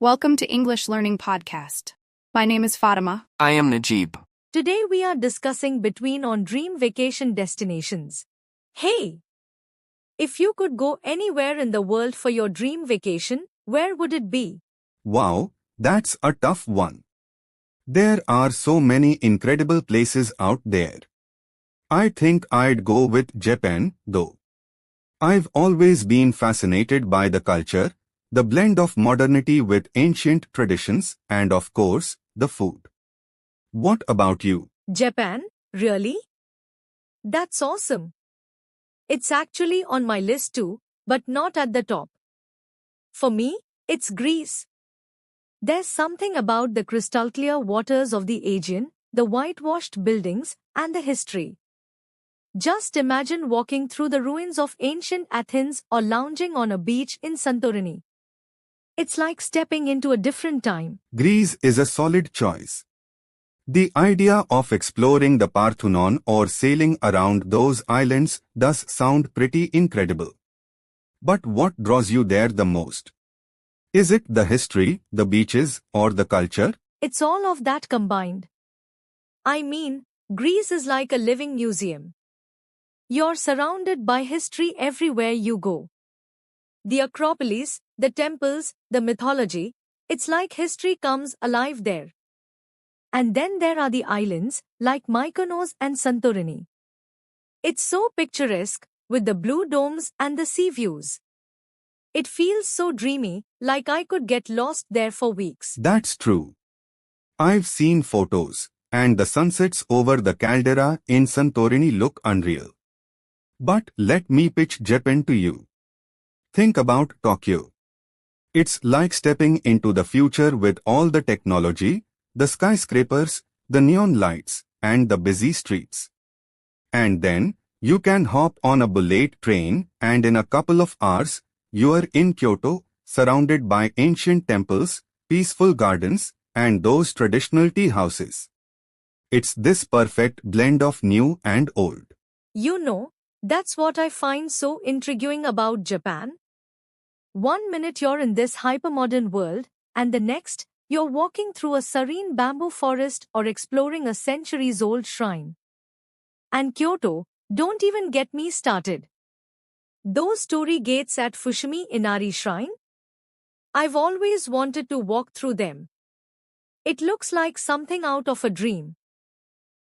Welcome to English Learning Podcast. My name is Fatima. I am Najib. Today we are discussing between on dream vacation destinations. Hey! If you could go anywhere in the world for your dream vacation, where would it be? Wow, that's a tough one. There are so many incredible places out there. I think I'd go with Japan, though. I've always been fascinated by the culture, the blend of modernity with ancient traditions, and of course, the food. What about you? Japan? Really? That's awesome. It's actually on my list too, but not at the top. For me, it's Greece. There's something about the crystal clear waters of the Aegean, the whitewashed buildings, and the history. Just imagine walking through the ruins of ancient Athens or lounging on a beach in Santorini. It's like stepping into a different time. Greece is a solid choice. The idea of exploring the Parthenon or sailing around those islands does sound pretty incredible. But what draws you there the most? Is it the history, the beaches, or the culture? It's all of that combined. I mean, Greece is like a living museum. You're surrounded by history everywhere you go. The Acropolis, the temples, the mythology, it's like history comes alive there. And then there are the islands, like Mykonos and Santorini. It's so picturesque, with the blue domes and the sea views. It feels so dreamy, like I could get lost there for weeks. That's true. I've seen photos, and the sunsets over the caldera in Santorini look unreal. But let me pitch Japan to you. Think about Tokyo. It's like stepping into the future with all the technology, the skyscrapers, the neon lights, and the busy streets. And then, you can hop on a bullet train and in a couple of hours, you're in Kyoto, surrounded by ancient temples, peaceful gardens, and those traditional tea houses. It's this perfect blend of new and old. You know, that's what I find so intriguing about Japan. One minute you're in this hypermodern world, and the next, you're walking through a serene bamboo forest or exploring a centuries-old shrine. And Kyoto, don't even get me started. Those torii gates at Fushimi Inari Shrine? I've always wanted to walk through them. It looks like something out of a dream.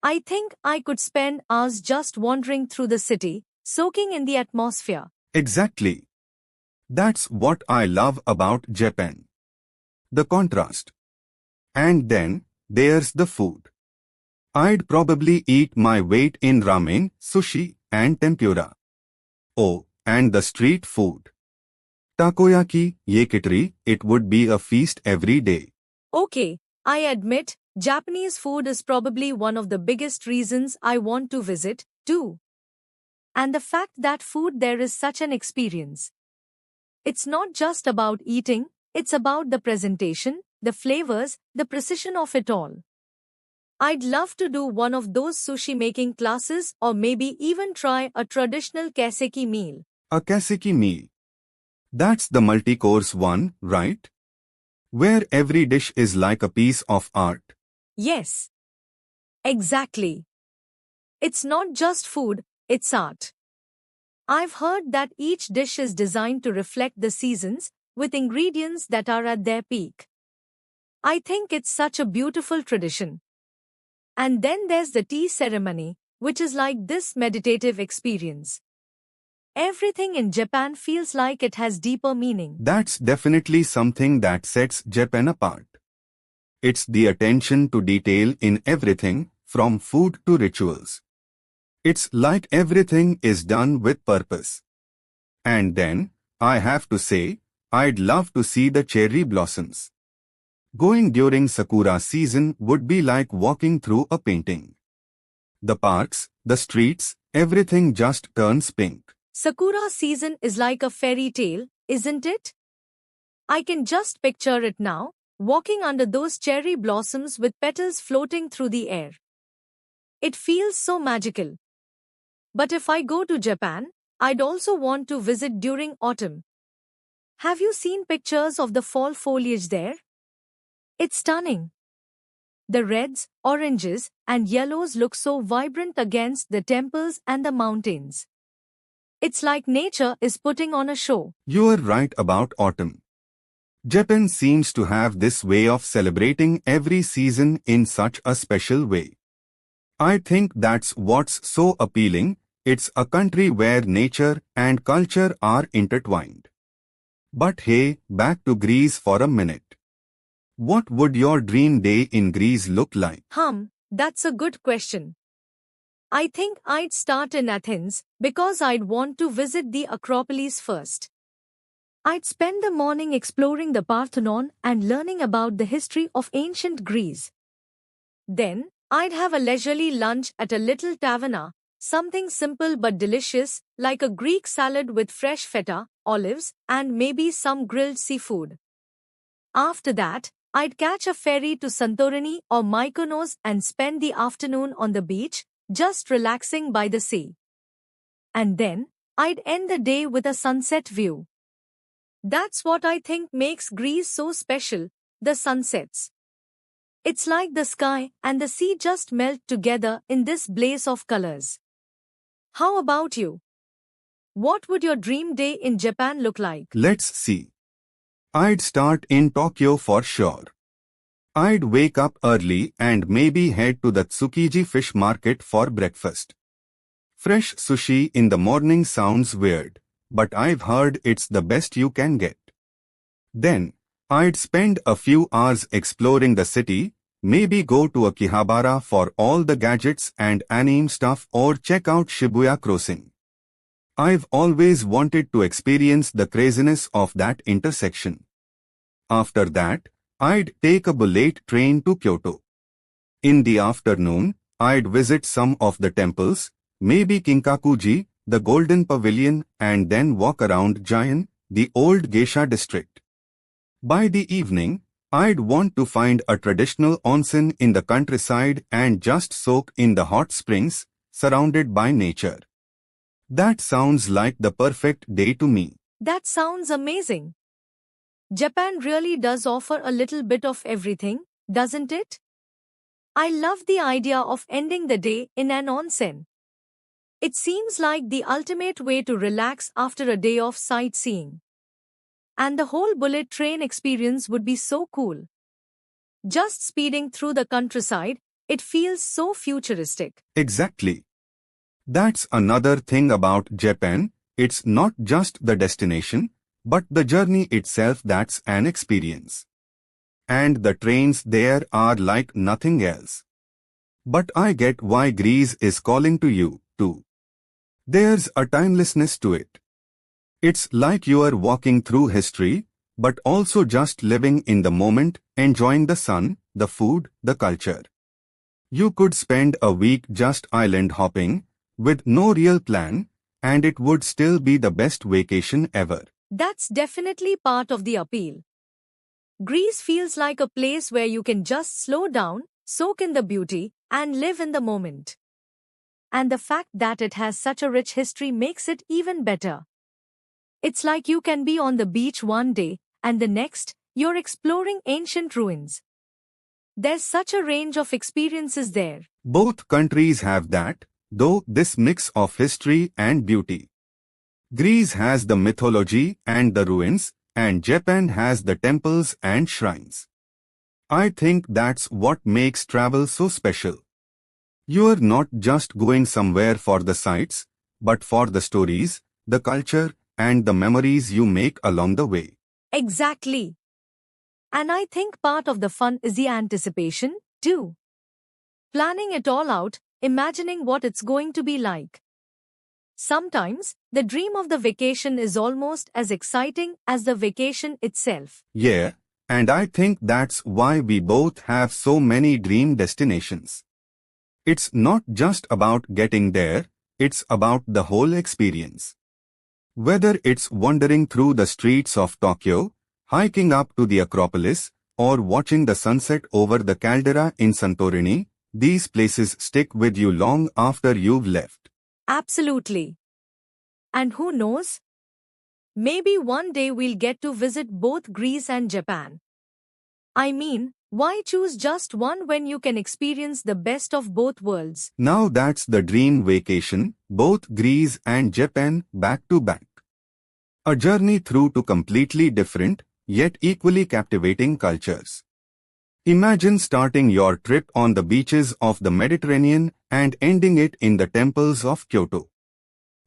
I think I could spend hours just wandering through the city, soaking in the atmosphere. Exactly. That's what I love about Japan. The contrast. And then, there's the food. I'd probably eat my weight in ramen, sushi, and tempura. Oh, and the street food. Takoyaki, yakitori, it would be a feast every day. Okay, I admit, Japanese food is probably one of the biggest reasons I want to visit, too. And the fact that food there is such an experience. It's not just about eating, it's about the presentation, the flavors, the precision of it all. I'd love to do one of those sushi making classes or maybe even try a traditional kaiseki meal. A kaiseki meal. That's the multi-course one, right? Where every dish is like a piece of art. Yes. Exactly. It's not just food, it's art. I've heard that each dish is designed to reflect the seasons, with ingredients that are at their peak. I think it's such a beautiful tradition. And then there's the tea ceremony, which is like this meditative experience. Everything in Japan feels like it has deeper meaning. That's definitely something that sets Japan apart. It's the attention to detail in everything, from food to rituals. It's like everything is done with purpose. And then, I have to say, I'd love to see the cherry blossoms. Going during Sakura season would be like walking through a painting. The parks, the streets, everything just turns pink. Sakura season is like a fairy tale, isn't it? I can just picture it now, walking under those cherry blossoms with petals floating through the air. It feels so magical. But if I go to Japan, I'd also want to visit during autumn. Have you seen pictures of the fall foliage there? It's stunning. The reds, oranges, and yellows look so vibrant against the temples and the mountains. It's like nature is putting on a show. You're right about autumn. Japan seems to have this way of celebrating every season in such a special way. I think that's what's so appealing. It's a country where nature and culture are intertwined. But hey, back to Greece for a minute. What would your dream day in Greece look like? That's a good question. I think I'd start in Athens because I'd want to visit the Acropolis first. I'd spend the morning exploring the Parthenon and learning about the history of ancient Greece. Then, I'd have a leisurely lunch at a little taverna, something simple but delicious, like a Greek salad with fresh feta, olives, and maybe some grilled seafood. After that, I'd catch a ferry to Santorini or Mykonos and spend the afternoon on the beach, just relaxing by the sea. And then, I'd end the day with a sunset view. That's what I think makes Greece so special, the sunsets. It's like the sky and the sea just melt together in this blaze of colors. How about you? What would your dream day in Japan look like? Let's see. I'd start in Tokyo for sure. I'd wake up early and maybe head to the Tsukiji fish market for breakfast. Fresh sushi in the morning sounds weird, but I've heard it's the best you can get. Then, I'd spend a few hours exploring the city, maybe go to Akihabara for all the gadgets and anime stuff or check out Shibuya Crossing. I've always wanted to experience the craziness of that intersection. After that, I'd take a bullet train to Kyoto. In the afternoon, I'd visit some of the temples, maybe Kinkakuji, the Golden Pavilion, and then walk around Gion, the old geisha district. By the evening, I'd want to find a traditional onsen in the countryside and just soak in the hot springs, surrounded by nature. That sounds like the perfect day to me. That sounds amazing. Japan really does offer a little bit of everything, doesn't it? I love the idea of ending the day in an onsen. It seems like the ultimate way to relax after a day of sightseeing. And the whole bullet train experience would be so cool. Just speeding through the countryside, it feels so futuristic. Exactly. That's another thing about Japan, it's not just the destination, but the journey itself that's an experience. And the trains there are like nothing else. But I get why Greece is calling to you, too. There's a timelessness to it. It's like you are walking through history, but also just living in the moment, enjoying the sun, the food, the culture. You could spend a week just island hopping, with no real plan, and it would still be the best vacation ever. That's definitely part of the appeal. Greece feels like a place where you can just slow down, soak in the beauty, and live in the moment. And the fact that it has such a rich history makes it even better. It's like you can be on the beach one day, and the next, you're exploring ancient ruins. There's such a range of experiences there. Both countries have that, though, this mix of history and beauty. Greece has the mythology and the ruins, and Japan has the temples and shrines. I think that's what makes travel so special. You're not just going somewhere for the sights, but for the stories, the culture, and the memories you make along the way. Exactly. And I think part of the fun is the anticipation, too. Planning it all out, imagining what it's going to be like. Sometimes, the dream of the vacation is almost as exciting as the vacation itself. Yeah, and I think that's why we both have so many dream destinations. It's not just about getting there, it's about the whole experience. Whether it's wandering through the streets of Tokyo, hiking up to the Acropolis, or watching the sunset over the caldera in Santorini, these places stick with you long after you've left. Absolutely. And who knows? Maybe one day we'll get to visit both Greece and Japan. I mean, why choose just one when you can experience the best of both worlds? Now that's the dream vacation, both Greece and Japan back to back. A journey through two completely different, yet equally captivating cultures. Imagine starting your trip on the beaches of the Mediterranean and ending it in the temples of Kyoto.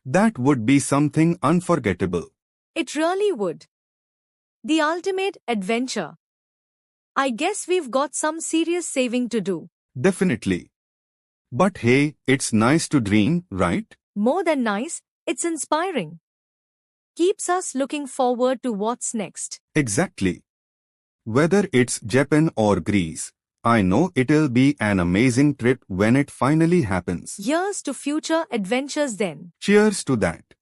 That would be something unforgettable. It really would. The ultimate adventure. I guess we've got some serious saving to do. Definitely. But hey, it's nice to dream, right? More than nice, it's inspiring. Keeps us looking forward to what's next. Exactly. Whether it's Japan or Greece, I know it'll be an amazing trip when it finally happens. Here's to future adventures then. Cheers to that.